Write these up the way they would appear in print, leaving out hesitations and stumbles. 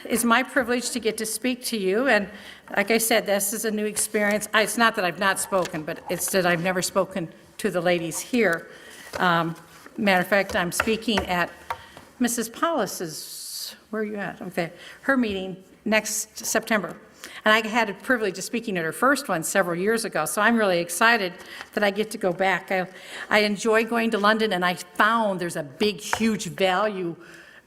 is my privilege to get to speak to you, and like I said, this is a new experience. It's not that I've not spoken, but it's that I've never spoken to the ladies here. Matter of fact, I'm speaking at Mrs. Paulus's, where are you at? Okay, her meeting next September. And I had the privilege of speaking at her first one several years ago, so I'm really excited that I get to go back. I enjoy going to London, and I found there's a big, huge value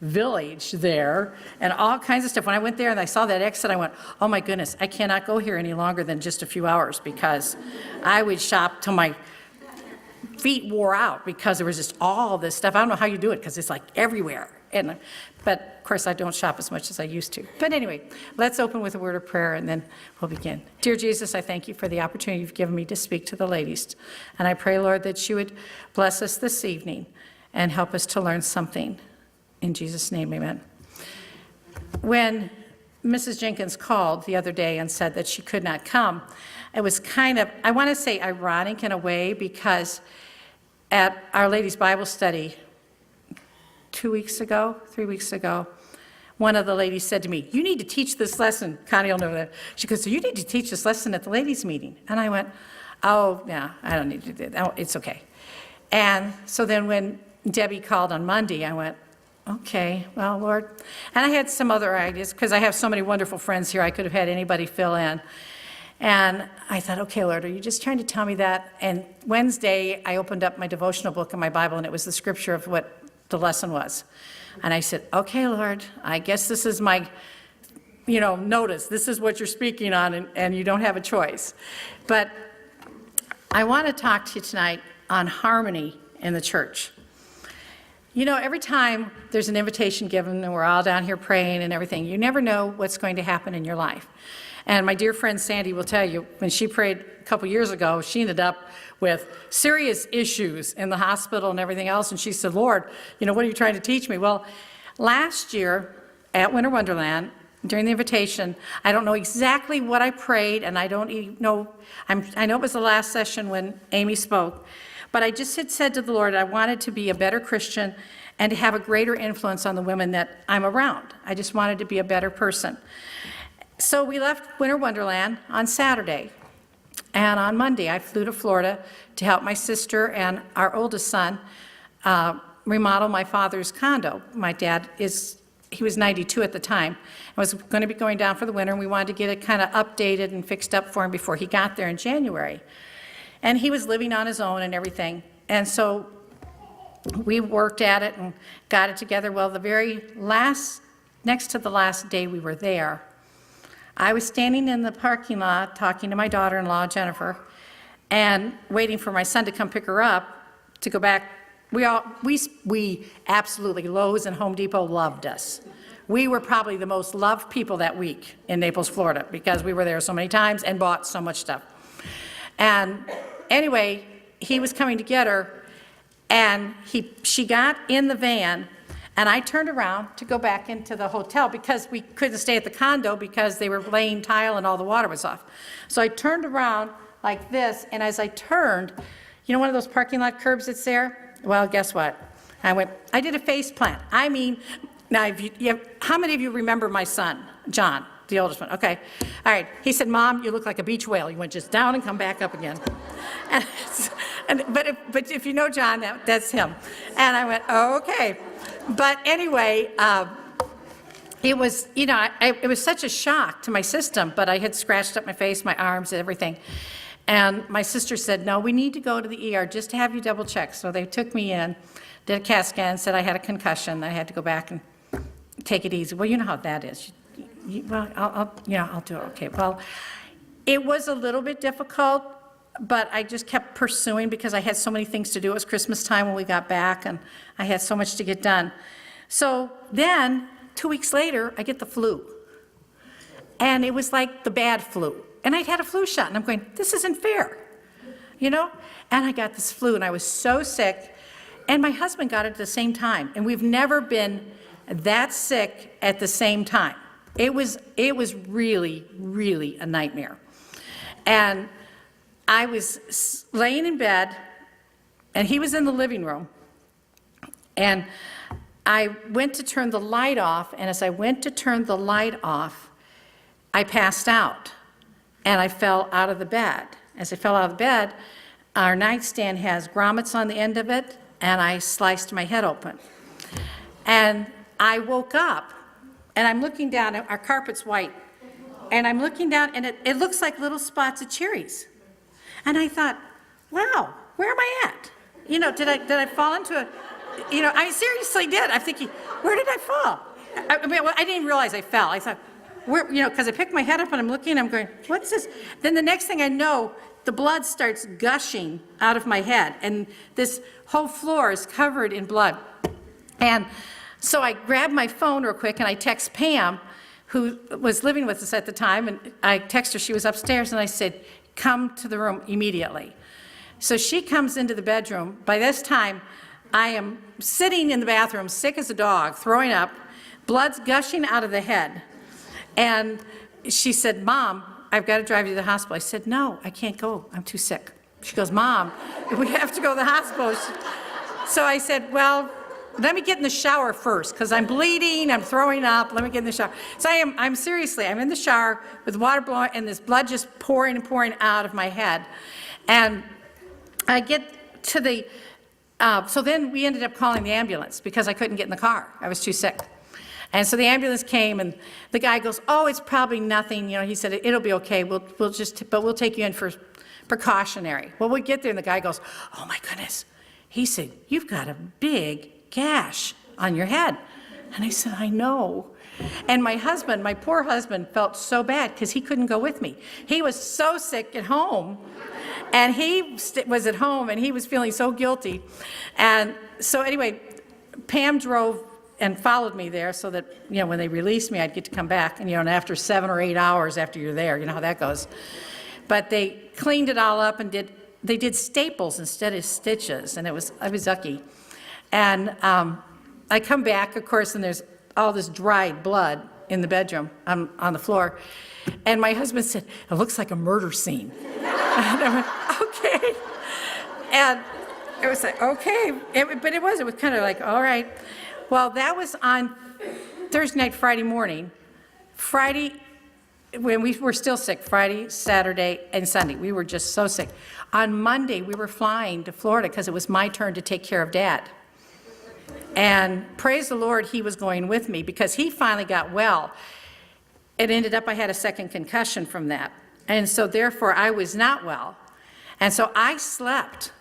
village there and all kinds of stuff. When I went there and I saw that exit, I went, oh my goodness, I cannot go here any longer than just a few hours, because I would shop till my feet wore out because there was just all this stuff. I don't know how you do it because it's like everywhere. But of course, I don't shop as much as I used to. But anyway, let's open with a word of prayer and then we'll begin. Dear Jesus, I thank you for the opportunity you've given me to speak to the ladies. And I pray, Lord, that you would bless us this evening and help us to learn something. In Jesus' name, amen. When Mrs. Jenkins called the other day and said that she could not come, it was kind of, I want to say ironic in a way, because at Our Lady's Bible study 3 weeks ago, one of the ladies said to me, you need to teach this lesson. Connie will know that. She goes, so you need to teach this lesson at the ladies' meeting. And I went, oh, yeah, I don't need to do that. Oh, it's okay. And so then when Debbie called on Monday, I went, okay, well, Lord. And I had some other ideas, because I have so many wonderful friends here, I could have had anybody fill in. And I thought, okay, Lord, are you just trying to tell me that? And Wednesday, I opened up my devotional book in my Bible, and it was the scripture of what the lesson was. And I said, okay, Lord, I guess this is my, notice. This is what you're speaking on, and you don't have a choice. But I want to talk to you tonight on harmony in the church. Every time there's an invitation given and we're all down here praying and everything, you never know what's going to happen in your life. And my dear friend Sandy will tell you, when she prayed a couple years ago, she ended up with serious issues in the hospital and everything else. And she said, Lord, what are you trying to teach me? Well, last year at Winter Wonderland, during the invitation, I don't know exactly what I prayed, and I don't even know, I know it was the last session when Amy spoke, but I just had said to the Lord, I wanted to be a better Christian and to have a greater influence on the women that I'm around. I just wanted to be a better person. So we left Winter Wonderland on Saturday, and on Monday I flew to Florida to help my sister and our oldest son remodel my father's condo. My dad he was 92 at the time, and was going to be going down for the winter, and we wanted to get it kind of updated and fixed up for him before he got there in January. And he was living on his own and everything. And so we worked at it and got it together. Well, next to the last day we were there, I was standing in the parking lot talking to my daughter-in-law, Jennifer, and waiting for my son to come pick her up to go back. We absolutely, Lowe's and Home Depot loved us. We were probably the most loved people that week in Naples, Florida, because we were there so many times and bought so much stuff. And anyway, he was coming to get her, and she got in the van, and I turned around to go back into the hotel because we couldn't stay at the condo because they were laying tile and all the water was off. So I turned around like this, and as I turned, one of those parking lot curbs that's there? Well, guess what? I did a face plant. I mean, now, how many of you remember my son, John? The oldest one, okay. All right, he said, Mom, you look like a beach whale. You went just down and come back up again. But if you know John, that's him. And I went, oh, okay. But anyway, it was, it was such a shock to my system, but I had scratched up my face, my arms, everything. And my sister said, no, we need to go to the ER just to have you double check. So they took me in, did a CAT scan, said I had a concussion. I had to go back and take it easy. Well, you know how that is. Well, I'll do it. Okay. Well, it was a little bit difficult, but I just kept pursuing because I had so many things to do. It was Christmas time when we got back, and I had so much to get done. So then, 2 weeks later, I get the flu. And it was like the bad flu. And I'd had a flu shot, and I'm going, this isn't fair, And I got this flu, and I was so sick. And my husband got it at the same time. And we've never been that sick at the same time. It was really, really a nightmare. And I was laying in bed, and he was in the living room. And I went to turn the light off, and as I went to turn the light off, I passed out, and I fell out of the bed. As I fell out of the bed, our nightstand has grommets on the end of it, and I sliced my head open. And I woke up, and I'm looking down, our carpet's white, and I'm looking down, and it looks like little spots of cherries. And I thought, wow, where am I at? Did I fall into a, I seriously did. I'm thinking, where did I fall? I didn't realize I fell. I thought, where, because I picked my head up and I'm looking, I'm going, what's this? Then the next thing I know, the blood starts gushing out of my head, and this whole floor is covered in blood. And so I grabbed my phone real quick and I text Pam, who was living with us at the time, and I texted her, she was upstairs, and I said, come to the room immediately. So she comes into the bedroom. By this time, I am sitting in the bathroom, sick as a dog, throwing up, blood's gushing out of the head. And she said, Mom, I've got to drive you to the hospital. I said, no, I can't go, I'm too sick. She goes, Mom, we have to go to the hospital. So I said, well, let me get in the shower first, because I'm bleeding, I'm throwing up, let me get in the shower. So I'm in the shower with water blowing, and this blood just pouring and pouring out of my head. And I get to the, so then we ended up calling the ambulance, because I couldn't get in the car, I was too sick. And so the ambulance came, and the guy goes, oh, it's probably nothing, he said, it'll be okay, but we'll take you in for precautionary. Well, we get there, and the guy goes, oh my goodness. He said, you've got a big gash on your head. And I said, I know. And my husband, my poor husband, felt so bad because he couldn't go with me. He was so sick at home, and he was at home, and he was feeling so guilty. And so anyway, Pam drove and followed me there so that, when they released me, I'd get to come back. And, and after 7 or 8 hours after you're there, you know how that goes. But they cleaned it all up and they did staples instead of stitches, and I was lucky. And I come back, of course, and there's all this dried blood in the bedroom on the floor. And my husband said, it looks like a murder scene. And I went, okay. And it was like, okay. But it was kind of like, all right. Well, that was on Thursday night, Friday morning. Friday, when we were still sick, Friday, Saturday, and Sunday. We were just so sick. On Monday, we were flying to Florida because it was my turn to take care of Dad. And praise the Lord, he was going with me because he finally got well. It ended up I had a second concussion from that. And so therefore I was not well. And so I slept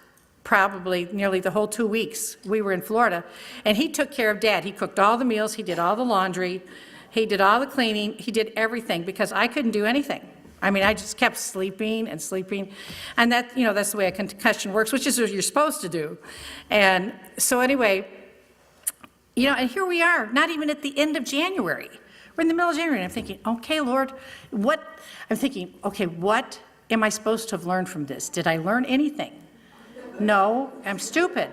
probably nearly the whole 2 weeks we were in Florida. And he took care of Dad. He cooked all the meals, he did all the laundry, he did all the cleaning, he did everything because I couldn't do anything. I mean, I just kept sleeping and sleeping. And that, that's the way a concussion works, which is what you're supposed to do. And so anyway, and here we are, not even at the end of January. We're in the middle of January, and I'm thinking, okay, Lord, what am I supposed to have learned from this? Did I learn anything? No, I'm stupid.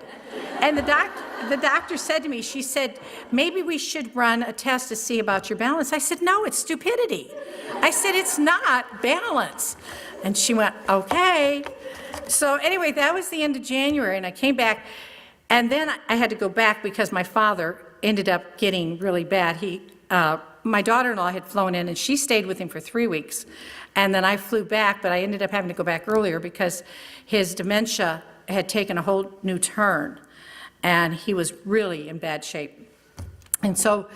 And the doctor said to me, she said, maybe we should run a test to see about your balance. I said, no, it's stupidity. I said, it's not balance. And she went, okay. So anyway, that was the end of January, and I came back. And then I had to go back because my father ended up getting really bad. My daughter-in-law had flown in, and she stayed with him for 3 weeks. And then I flew back, but I ended up having to go back earlier because his dementia had taken a whole new turn, and he was really in bad shape. And so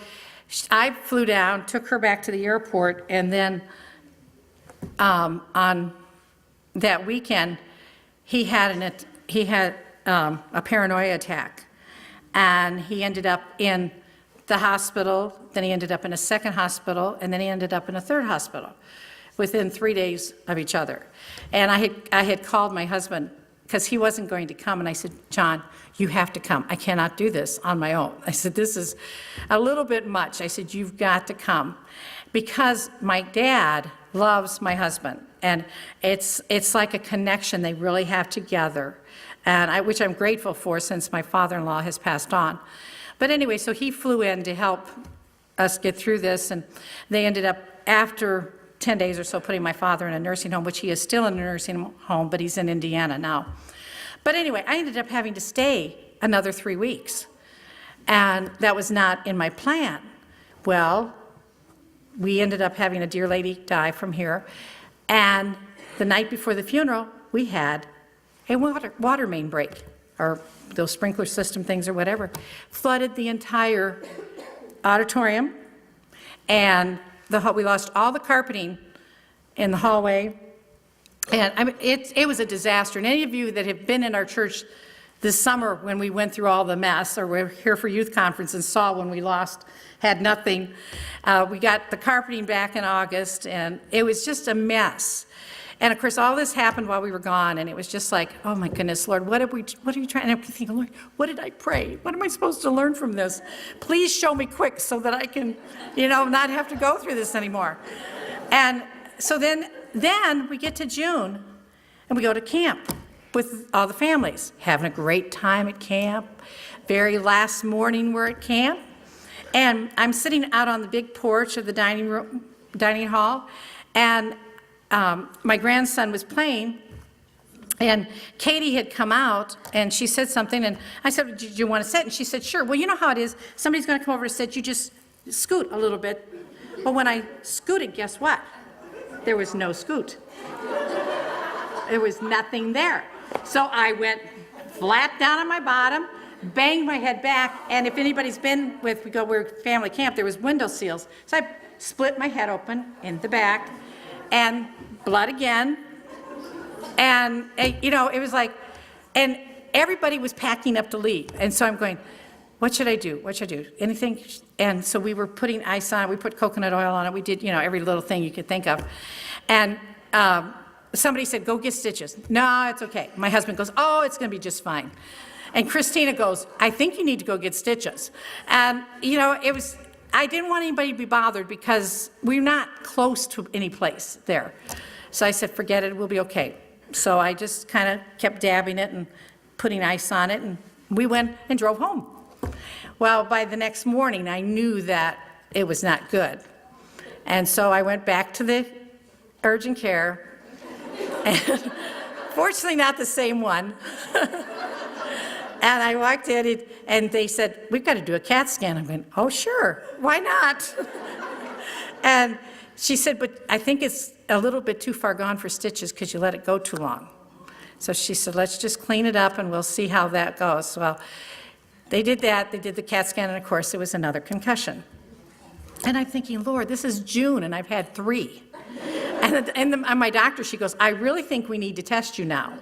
I flew down, took her back to the airport, and then on that weekend, he had a paranoia attack, and he ended up in the hospital, then he ended up in a second hospital, and then he ended up in a third hospital within 3 days of each other. And I had called my husband because he wasn't going to come, and I said, John, you have to come. I cannot do this on my own. I said, this is a little bit much. I said, you've got to come, because my dad loves my husband, and it's like a connection they really have together, and which I'm grateful for since my father-in-law has passed on. But anyway, so he flew in to help us get through this, and they ended up, after 10 days or so, putting my father in a nursing home, which he is still in a nursing home, but he's in Indiana now. But anyway, I ended up having to stay another 3 weeks. And that was not in my plan. Well, we ended up having a dear lady die from here. And the night before the funeral, we had a water main break, or those sprinkler system things or whatever, flooded the entire auditorium. And we lost all the carpeting in the hallway. And I mean, it was a disaster. And any of you that have been in our church this summer when we went through all the mess, or were here for youth conference and saw when we had nothing, we got the carpeting back in August, and it was just a mess. And of course, all this happened while we were gone, and it was just like, oh my goodness, Lord, what are you trying? And I'm thinking, Lord, what did I pray? What am I supposed to learn from this? Please show me quick so that I can, not have to go through this anymore. And so then we get to June, and we go to camp with all the families, having a great time at camp. Very last morning we're at camp, and I'm sitting out on the big porch of the dining hall, and my grandson was playing, and Katie had come out, and she said something, and I said, do you want to sit? And she said, sure. Well, you know how it is. Somebody's going to come over and sit. You just scoot a little bit. Well, when I scooted, guess what? There was no scoot. There was nothing there. So I went flat down on my bottom, banged my head back, and if anybody's been we're family camp, there was window seals. So I split my head open in the back, and blood again. And, it was like, and everybody was packing up to leave. And so I'm going, what should I do? What should I do? Anything? And so we were putting ice on it. We put coconut oil on it. We did, every little thing you could think of. And somebody said, go get stitches. No, it's okay. My husband goes, oh, it's going to be just fine. And Christina goes, I think you need to go get stitches. And, I didn't want anybody to be bothered because we're not close to any place there. So I said, forget it, we'll be okay. So I just kind of kept dabbing it and putting ice on it, and we went and drove home. Well, by the next morning, I knew that it was not good. And so I went back to the urgent care, and fortunately not the same one. And I walked in, and they said, we've got to do a CAT scan. I'm going, oh, sure, why not? And she said, but I think it's a little bit too far gone for stitches because you let it go too long. So she said, let's just clean it up, and we'll see how that goes. Well, they did that. They did the CAT scan, and of course, it was another concussion. And I'm thinking, Lord, this is June, and I've had 3. And my doctor, she goes, I really think we need to test you now.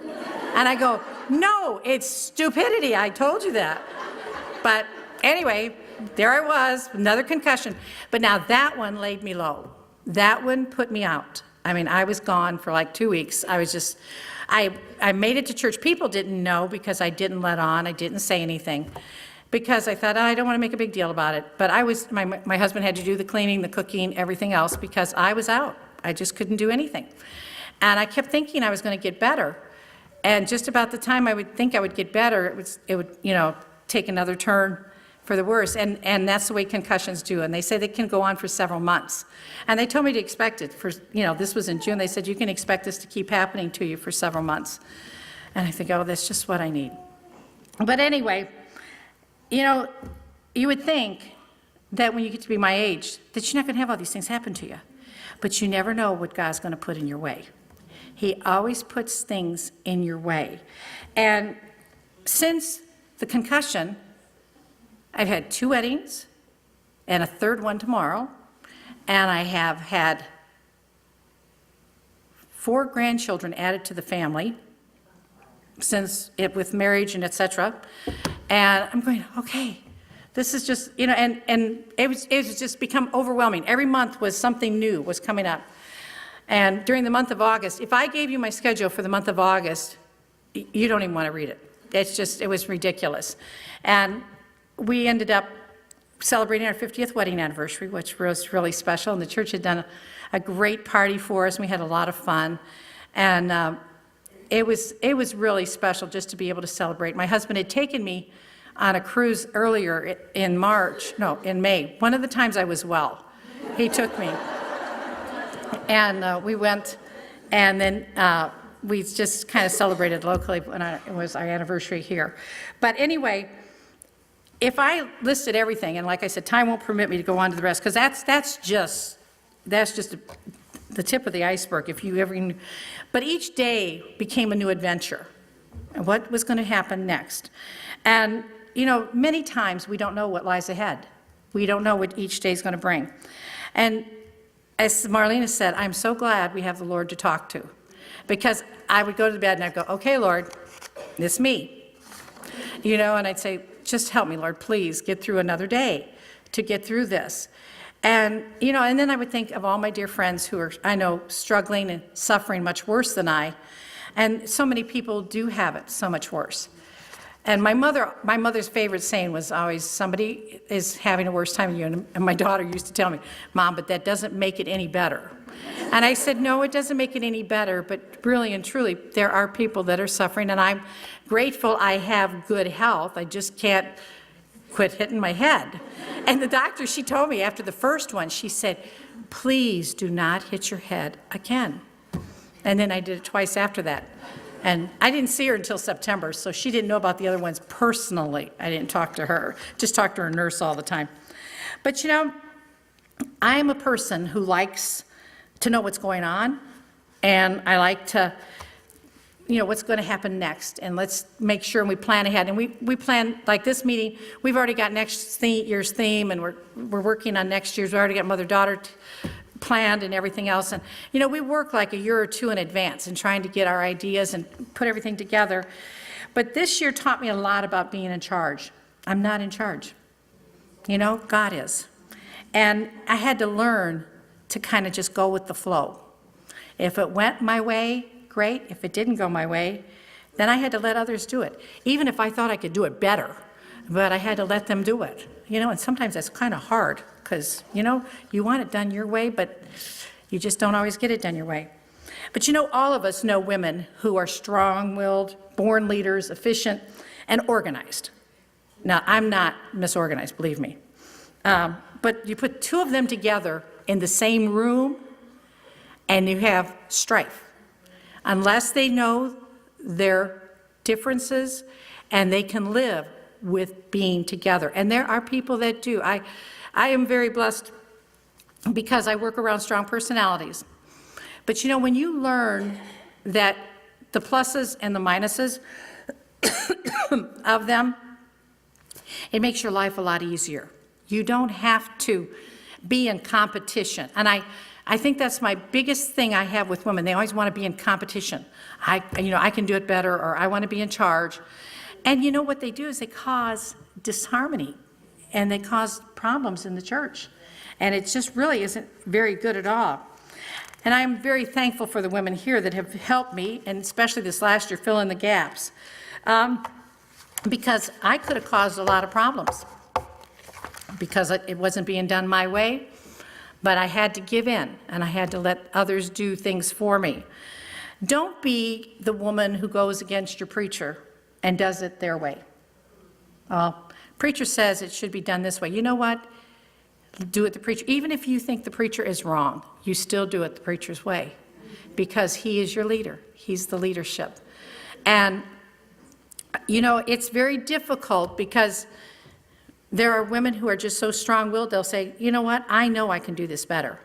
And I go, no, it's stupidity. I told you that. But anyway, there I was, another concussion. But now that one laid me low. That one put me out. I mean, I was gone for like 2 weeks. I was just, I made it to church. People didn't know because I didn't let on. I didn't say anything because I thought, oh, I don't want to make a big deal about it. But my husband had to do the cleaning, the cooking, everything else because I was out. I just couldn't do anything. And I kept thinking I was going to get better. And just about the time I would think I would get better, it would take another turn for the worse. And that's the way concussions do. And they say they can go on for several months. And they told me to expect it for, this was in June. They said, you can expect this to keep happening to you for several months. And I think, oh, that's just what I need. But anyway, you would think that when you get to be my age, that you're not going to have all these things happen to you. But you never know what God's going to put in your way. He always puts things in your way. And since the concussion, I've had 2 weddings and a 3rd one tomorrow, and I have had 4 grandchildren added to the family since with marriage and etc. And I'm going, okay, this is just, and it was just become overwhelming. Every month was something new was coming up. And during the month of August, if I gave you my schedule for the month of August, you don't even want to read it. It was ridiculous. And we ended up celebrating our 50th wedding anniversary, which was really special. And the church had done a great party for us, and we had a lot of fun. And it was really special just to be able to celebrate. My husband had taken me on a cruise earlier in May. One of the times I was well, he took me. And we went, and then we just kind of celebrated locally when it was our anniversary here. But anyway, if I listed everything, and like I said, time won't permit me to go on to the rest, because that's just the tip of the iceberg, if you ever knew. But each day became a new adventure, and what was going to happen next. And, you know, many times we don't know what lies ahead. We don't know what each day is going to bring. And as Marlena said, I'm so glad we have the Lord to talk to, because I would go to bed and I'd go, okay, Lord, it's me. You know, and I'd say, just help me, Lord, please get through another day to get through this. And, you know, and then I would think of all my dear friends who are, I know, struggling and suffering much worse than I. And so many people do have it so much worse. And my mother's favorite saying was always, somebody is having a worse time than you. And my daughter used to tell me, Mom, but that doesn't make it any better. And I said, no, it doesn't make it any better, but really and truly, there are people that are suffering, and I'm grateful I have good health. I just can't quit hitting my head. And the doctor, she told me after the first one, she said, please do not hit your head again. And then I did it twice after that. And I didn't see her until September, so she didn't know about the other ones personally. I didn't talk to her, just talked to her nurse all the time. But you know, I am a person who likes to know what's going on, and I like to, you know, what's going to happen next, and let's make sure we plan ahead. And we plan, like this meeting, we've already got next year's theme, and we're working on next year's. We already got mother-daughter planned and everything else. And, you know, we work like a year or two in advance and trying to get our ideas and put everything together. But this year taught me a lot about being in charge. I'm not in charge. You know, God is. And I had to learn to kind of just go with the flow. If it went my way, great. If it didn't go my way, then I had to let others do it. Even if I thought I could do it better, but I had to let them do it. You know, and sometimes that's kind of hard because, you know, you want it done your way, but you just don't always get it done your way. But you know, all of us know women who are strong-willed, born leaders, efficient, and organized. Now, I'm not misorganized, believe me. But you put two of them together in the same room, and you have strife. Unless they know their differences and they can live with being together. And there are people that do. I am very blessed because I work around strong personalities. But you know, when you learn that the pluses and the minuses of them, it makes your life a lot easier. You don't have to be in competition. And I think that's my biggest thing I have with women. They always want to be in competition. I can do it better, or I want to be in charge. And you know what they do is they cause disharmony, and they cause problems in the church. And it just really isn't very good at all. And I'm very thankful for the women here that have helped me, and especially this last year, fill in the gaps. Because I could have caused a lot of problems because it wasn't being done my way. But I had to give in, and I had to let others do things for me. Don't be the woman who goes against your preacher and does it their way. Preacher says it should be done this way. You know what? Do it the preacher. Even if you think the preacher is wrong, you still do it the preacher's way, because he is your leader. He's the leadership. And, you know, it's very difficult because there are women who are just so strong-willed, they'll say, you know what, I know I can do this better.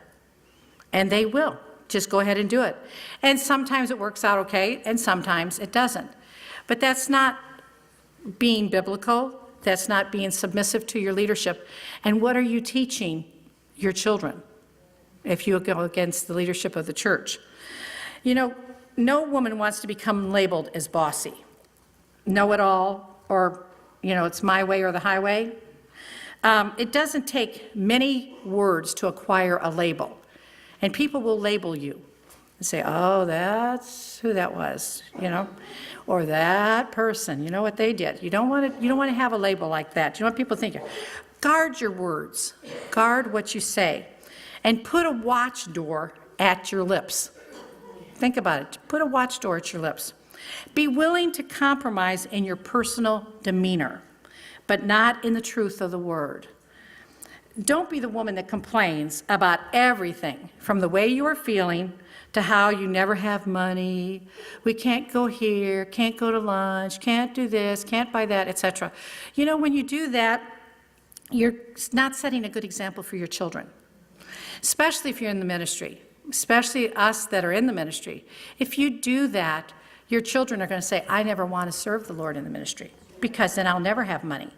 And they will. Just go ahead and do it. And sometimes it works out okay, and sometimes it doesn't. But that's not being biblical. That's not being submissive to your leadership. And what are you teaching your children if you go against the leadership of the church? You know, no woman wants to become labeled as bossy, know-it-all, or, you know, it's my way or the highway. It doesn't take many words to acquire a label. And people will label you and say, oh, that's who that was, you know, or that person, you know what they did. You don't want to have a label like that. You know what people think? Guard your words. Guard what you say. And put a watch door at your lips. Think about it. Put a watch door at your lips. Be willing to compromise in your personal demeanor, but not in the truth of the word. don't be the woman that complains about everything, from the way you are feeling to how you never have money, we can't go here, can't go to lunch, can't do this, can't buy that, etc. You know, when you do that, you're not setting a good example for your children, especially if you're in the ministry, especially us that are in the ministry. If you do that, your children are going to say, I never want to serve the Lord in the ministry, because then I'll never have money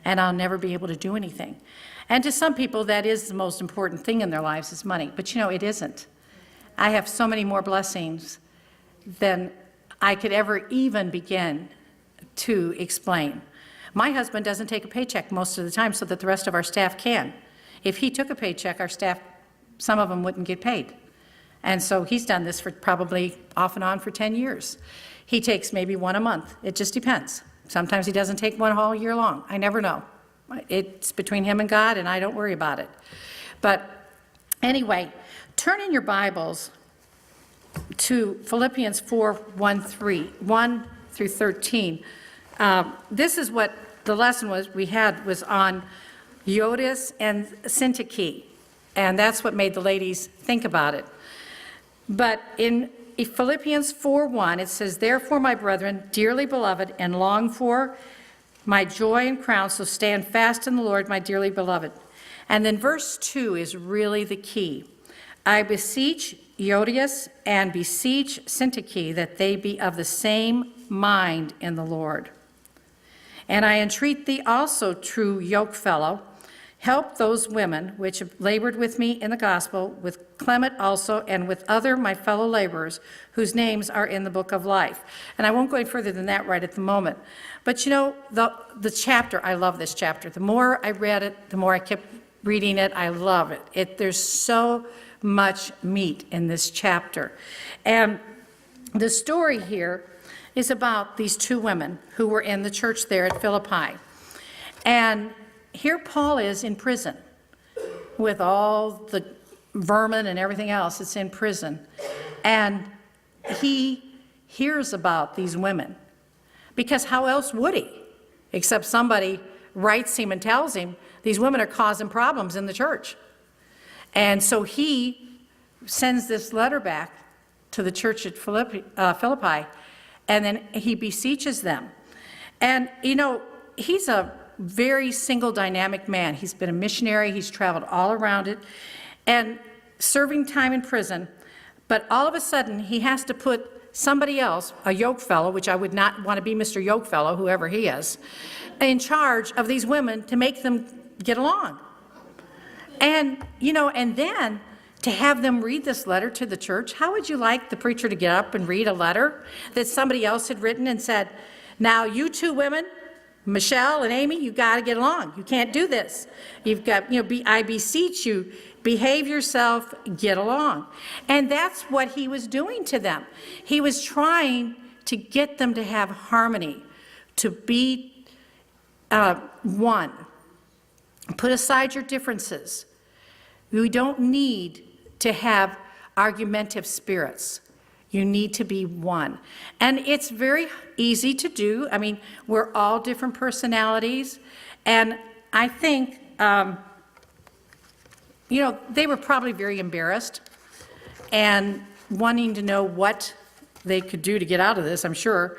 and I'll never be able to do anything. And to some people, that is the most important thing in their lives, is money. But you know, it isn't. I have so many more blessings than I could ever even begin to explain. My husband doesn't take a paycheck most of the time so that the rest of our staff can. If he took a paycheck, our staff, some of them wouldn't get paid. And so he's done this for probably off and on for 10 years. He takes maybe one a month. It just depends. Sometimes he doesn't take one all year long. I never know. It's between him and God, and I don't worry about it. But anyway, turn in your Bibles to Philippians 4, 1 through 13. This is what the lesson was on Euodias and Syntyche, and that's what made the ladies think about it. But in Philippians 4:1, it says, therefore, my brethren, dearly beloved and longed for, my joy and crown, so stand fast in the Lord, my dearly beloved. And then verse 2 is really the key. I beseech Euodias and beseech Syntyche that they be of the same mind in the Lord. And I entreat thee also, true yokefellow, help those women which have labored with me in the gospel, with Clement also, and with other my fellow laborers, whose names are in the book of life. And I won't go any further than that right at the moment. But you know, the chapter, I love this chapter. The more I read it, the more I kept reading it. I love it. There's so much meat in this chapter. And the story here is about these two women who were in the church there at Philippi. And here Paul is in prison with all the vermin and everything else that's in prison. And he hears about these women, because how else would he? Except somebody writes him and tells him these women are causing problems in the church. And so he sends this letter back to the church at Philippi, and then he beseeches them. And, you know, he's a very single dynamic man. He's been a missionary. He's traveled all around it and serving time in prison. But all of a sudden, he has to put somebody else, a yoke fellow, which I would not want to be Mr. Yoke fellow, whoever he is, in charge of these women to make them get along. And, you know, and then to have them read this letter to the church. How would you like the preacher to get up and read a letter that somebody else had written and said, now you two women, Michelle and Amy, you got to get along. You can't do this. You've got, you know, I beseech you, behave yourself, get along. And that's what he was doing to them. He was trying to get them to have harmony, to be one. Put aside your differences. We don't need to have argumentative spirits. You need to be one. And it's very easy to do. I mean, we're all different personalities. And I think, you know, they were probably very embarrassed and wanting to know what they could do to get out of this, I'm sure.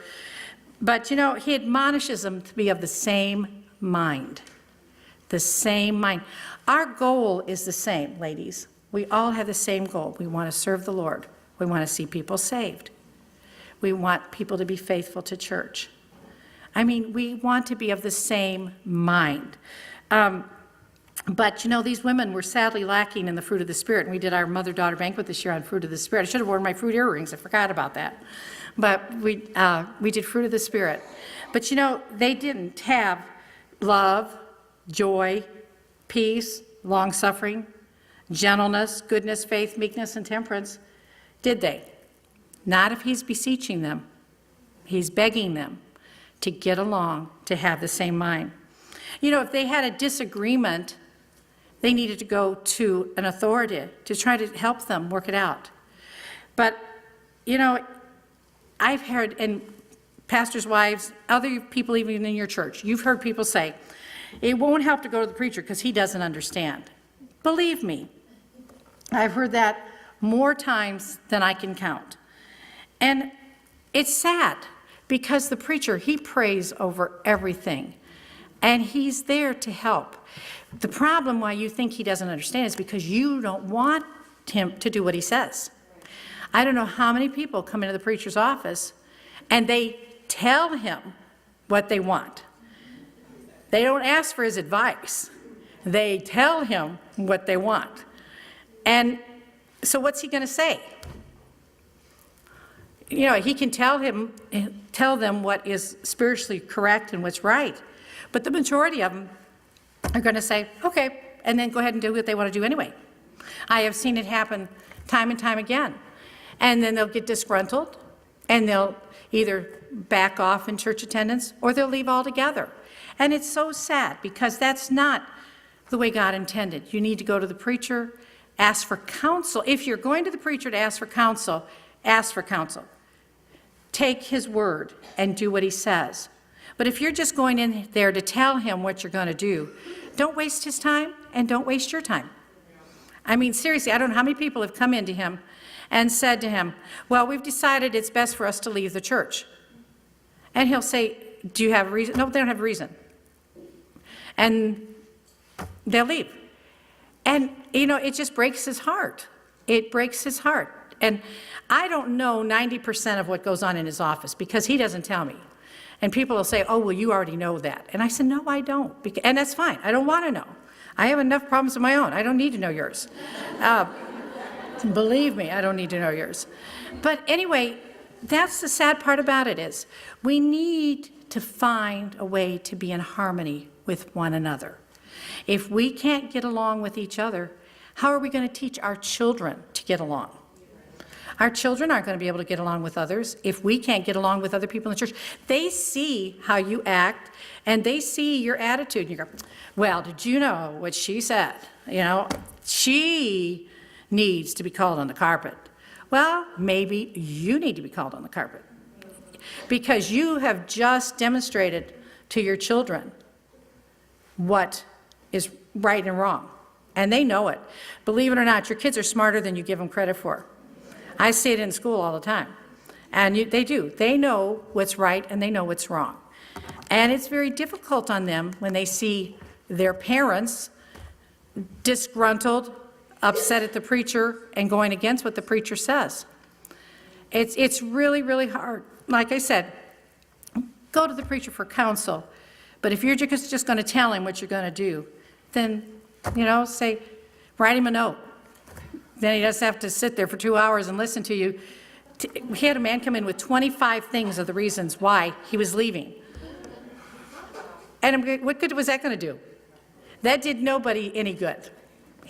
But, you know, he admonishes them to be of the same mind. The same mind. Our goal is the same, ladies. We all have the same goal. We want to serve the Lord. We want to see people saved. We want people to be faithful to church. I mean, we want to be of the same mind. But, you know, these women were sadly lacking in the fruit of the Spirit. And we did our mother-daughter banquet this year on fruit of the Spirit. I should have worn my fruit earrings. I forgot about that. But we did fruit of the Spirit. But, you know, they didn't have love, joy, peace, long-suffering, gentleness, goodness, faith, meekness, and temperance. Did they? Not if he's beseeching them. He's begging them to get along, to have the same mind. You know, if they had a disagreement, they needed to go to an authority to try to help them work it out. But, you know, I've heard, and pastors' wives, other people even in your church, you've heard people say, It won't help to go to the preacher because he doesn't understand. Believe me, I've heard that more times than I can count. And it's sad because the preacher, he prays over everything. And he's there to help. The problem why you think he doesn't understand is because you don't want him to do what he says. I don't know how many people come into the preacher's office and they tell him what they want. They don't ask for his advice. They tell him what they want. And so what's he going to say? You know, he can tell them what is spiritually correct and what's right. But the majority of them are going to say, okay, and then go ahead and do what they want to do anyway. I have seen it happen time and time again. And then they'll get disgruntled, and they'll either back off in church attendance, or they'll leave altogether. And it's so sad, because that's not the way God intended. You need to go to the preacher, ask for counsel. If you're going to the preacher to ask for counsel, ask for counsel. Take his word and do what he says. But if you're just going in there to tell him what you're going to do, don't waste his time and don't waste your time. I mean, seriously, I don't know how many people have come into him and said to him, well, we've decided it's best for us to leave the church. And he'll say, do you have a reason? No, they don't have a reason. And they'll leave. And, you know, it just breaks his heart. It breaks his heart. And I don't know 90% of what goes on in his office because he doesn't tell me. And people will say, oh, well, you already know that. And I said, no, I don't. And that's fine. I don't want to know. I have enough problems of my own. I don't need to know yours. Believe me, I don't need to know yours. But anyway, that's the sad part about it is we need to find a way to be in harmony with one another. If we can't get along with each other, how are we going to teach our children to get along? Our children aren't going to be able to get along with others if we can't get along with other people in the church. They see how you act, and they see your attitude. And you go, well, did you know what she said? You know, she needs to be called on the carpet. Well, maybe you need to be called on the carpet because you have just demonstrated to your children what is right and wrong, and they know it. Believe it or not, your kids are smarter than you give them credit for. I see it in school all the time, and they do. They know what's right and they know what's wrong. And it's very difficult on them when they see their parents disgruntled, upset at the preacher, and going against what the preacher says. It's really, really hard. Like I said, go to the preacher for counsel. But if you're just going to tell him what you're going to do, then, you know, say, write him a note. Then he doesn't have to sit there for 2 hours and listen to you. We had a man come in with 25 things of the reasons why he was leaving. And I'm going, what good was that going to do? That did nobody any good.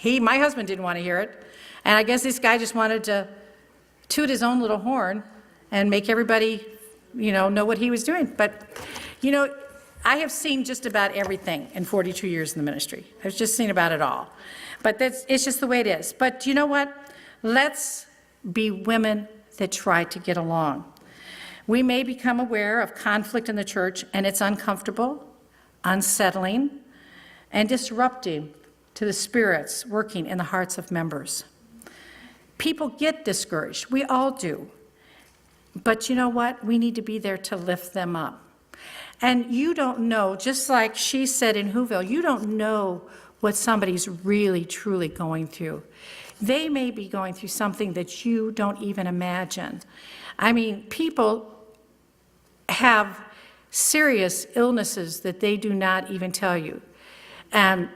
My husband didn't want to hear it. And I guess this guy just wanted to toot his own little horn and make everybody, you know what he was doing. But, you know, I have seen just about everything in 42 years in the ministry. I've just seen about it all. But it's just the way it is. But you know what? Let's be women that try to get along. We may become aware of conflict in the church, and it's uncomfortable, unsettling, and disrupting to the spirits working in the hearts of members. People get discouraged. We all do. But you know what? We need to be there to lift them up. And you don't know, just like she said in Whoville, you don't know what somebody's really, truly going through. They may be going through something that you don't even imagine. I mean, people have serious illnesses that they do not even tell you. And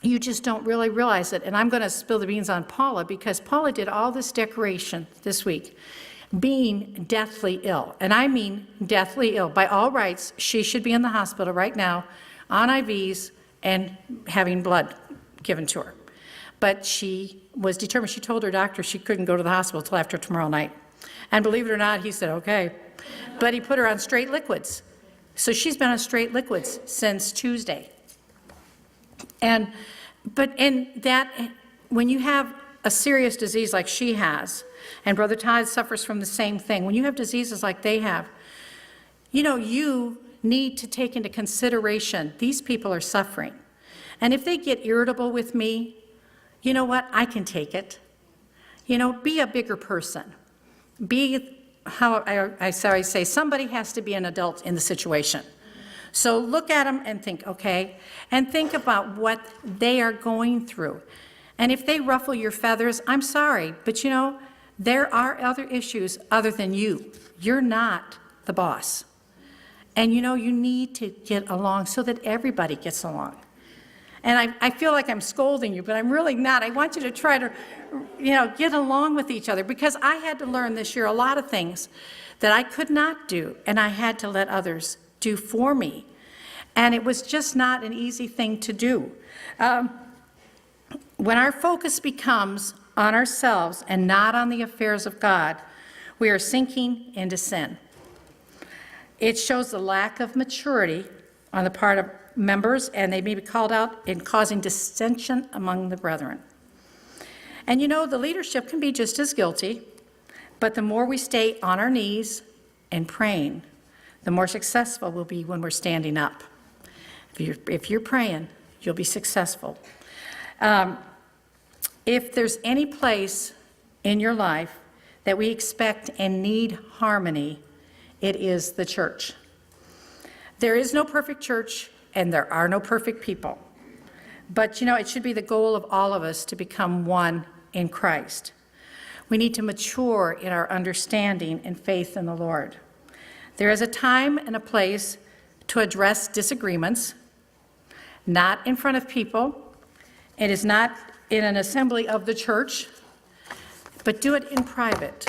you just don't really realize it. And I'm going to spill the beans on Paula because Paula did all this decoration this week, being deathly ill. And I mean deathly ill. By all rights, she should be in the hospital right now on IVs and having blood given to her. But she was determined. She told her doctor she couldn't go to the hospital till after tomorrow night. And believe it or not, he said, okay. But he put her on straight liquids. So she's been on straight liquids since Tuesday. But in that, when you have a serious disease like she has, and Brother Todd suffers from the same thing, when you have diseases like they have, you know, you need to take into consideration these people are suffering. And if they get irritable with me, you know what? I can take it. Be a bigger person. Be, how I say, somebody has to be an adult in the situation. So look at them and think, okay, and think about what they are going through. And if they ruffle your feathers, I'm sorry, but there are other issues other than you. You're not the boss. And you need to get along so that everybody gets along. And I feel like I'm scolding you, but I'm really not. I want you to try to, get along with each other, because I had to learn this year a lot of things that I could not do, and I had to let others do for me. And it was just not an easy thing to do. When our focus becomes on ourselves and not on the affairs of God, we are sinking into sin. It shows the lack of maturity on the part of members, and they may be called out in causing dissension among the brethren. And the leadership can be just as guilty, but the more we stay on our knees and praying, the more successful we'll be when we're standing up. If you're praying, you'll be successful. If there's any place in your life that we expect and need harmony, it is the church. There is no perfect church, and there are no perfect people. But, it should be the goal of all of us to become one in Christ. We need to mature in our understanding and faith in the Lord. There is a time and a place to address disagreements, not in front of people. It is not in an assembly of the church, but do it in private.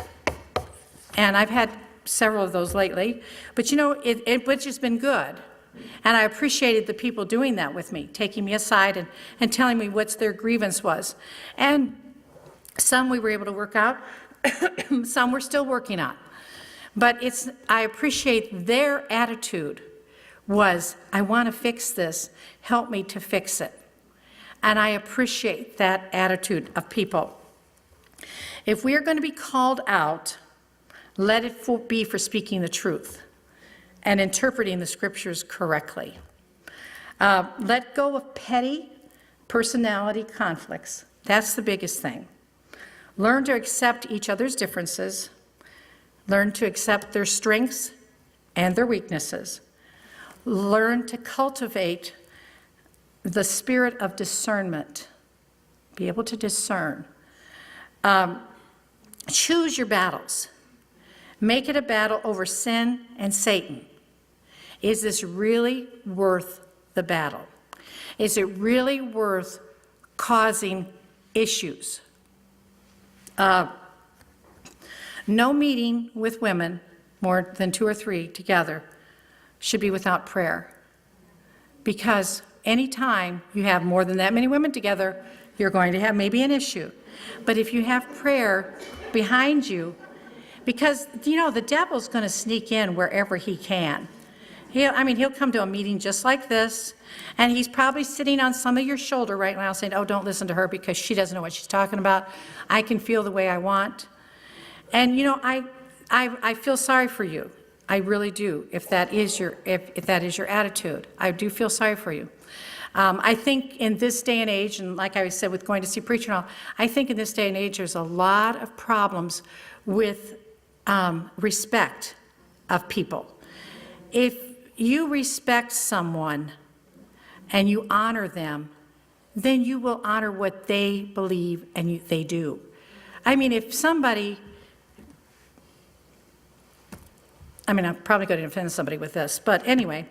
And I've had several of those lately, but which has been good. And I appreciated the people doing that with me, taking me aside and telling me what their grievance was. And some we were able to work out, some we're still working on. But I appreciate their attitude was, I want to fix this, help me to fix it. And I appreciate that attitude of people. If we are going to be called out, let it be for speaking the truth and interpreting the scriptures correctly. Let go of petty personality conflicts. That's the biggest thing. Learn to accept each other's differences. Learn to accept their strengths and their weaknesses. Learn to cultivate the spirit of discernment. Be able to discern. Choose your battles. Make it a battle over sin and Satan. Is this really worth the battle? Is it really worth causing issues? No meeting with women, more than 2 or 3 together, should be without prayer. Because anytime you have more than that many women together, you're going to have maybe an issue. But if you have prayer behind you, because, the devil's going to sneak in wherever he can. He'll come to a meeting just like this, and he's probably sitting on some of your shoulder right now saying, oh, don't listen to her because she doesn't know what she's talking about. I can feel the way I want. And, I feel sorry for you. I really do, if that is your attitude. I do feel sorry for you. I think in this day and age, and like I said with going to see preacher and all, I think in this day and age there's a lot of problems with respect of people. If you respect someone and you honor them, then you will honor what they believe and they do. If somebody, I'm probably going to offend somebody with this, but anyway,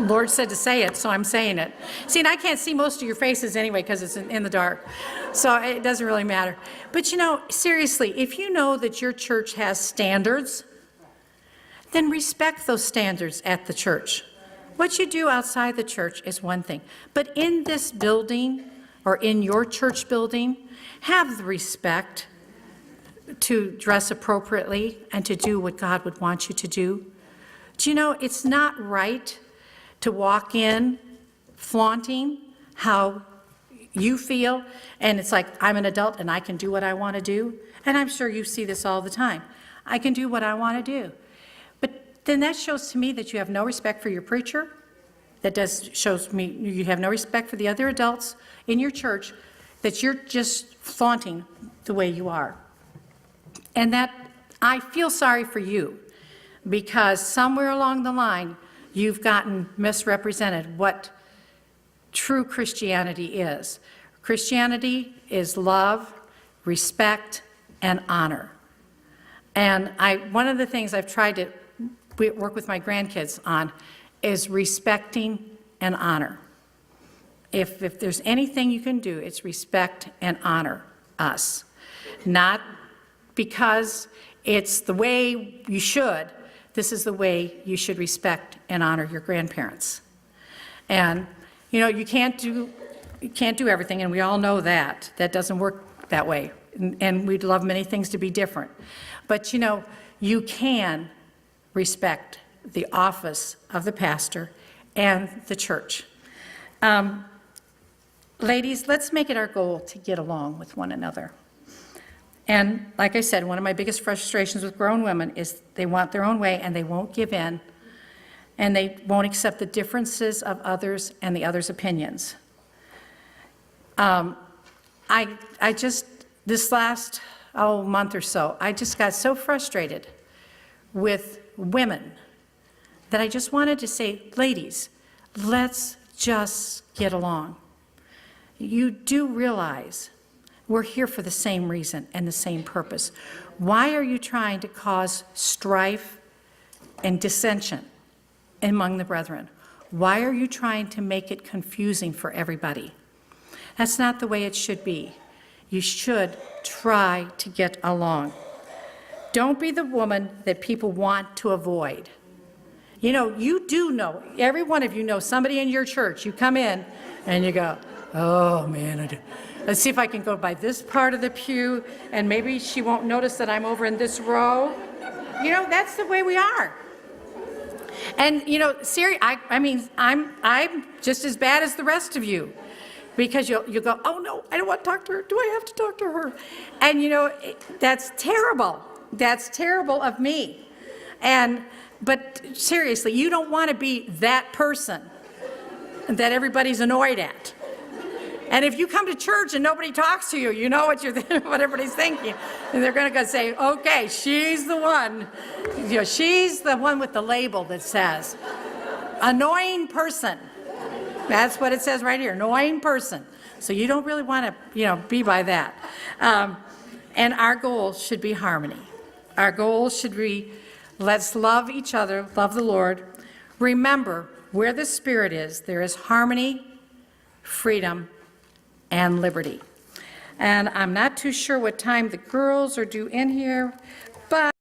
Lord said to say it, so I'm saying it. See, and I can't see most of your faces anyway because it's in the dark, so it doesn't really matter. But seriously, if you know that your church has standards, then respect those standards at the church. What you do outside the church is one thing, but in this building or in your church building, have the respect to dress appropriately and to do what God would want you to do. Do it's not right to walk in flaunting how you feel, and it's like, I'm an adult and I can do what I want to do. And I'm sure you see this all the time. I can do what I want to do. But then that shows to me that you have no respect for your preacher. That shows me you have no respect for the other adults in your church, that you're just flaunting the way you are. And that I feel sorry for you, because somewhere along the line, you've gotten misrepresented what true Christianity is. Christianity is love, respect, and honor. And one of the things I've tried to work with my grandkids on is respecting and honor. If there's anything you can do, it's respect and honor us. Not because it's the way you should, this is the way you should respect and honor your grandparents. And, you know, you can't do everything, and we all know that. That doesn't work that way. And we'd love many things to be different. But, you know, you can respect the office of the pastor and the church. Ladies, let's make it our goal to get along with one another. And like I said, one of my biggest frustrations with grown women is they want their own way and they won't give in, and they won't accept the differences of others and the others' opinions. I just, this last month or so, I just got so frustrated with women that I just wanted to say, ladies, let's just get along. You do realize we're here for the same reason and the same purpose. Why are you trying to cause strife and dissension among the brethren? Why are you trying to make it confusing for everybody? That's not the way it should be. You should try to get along. Don't be the woman that people want to avoid. You know, you do know, every one of you know somebody in your church. You come in and you go, oh man, let's see if I can go by this part of the pew and maybe she won't notice that I'm over in this row. You know, that's the way we are. And you know, seriously, I mean, I'm just as bad as the rest of you, because you'll go, oh no, I don't want to talk to her. Do I have to talk to her? And you know, that's terrible. That's terrible of me. But seriously, you don't want to be that person that everybody's annoyed at. And if you come to church and nobody talks to you, you know what what everybody's thinking. And they're going to go say, okay, she's the one. You know, she's the one with the label that says, annoying person. That's what it says right here, annoying person. So you don't really want to, you know, be by that. And our goal should be harmony. Our goal should be, let's love each other, love the Lord. Remember, where the Spirit is, there is harmony, freedom, and liberty. And I'm not too sure what time the girls are due in here, but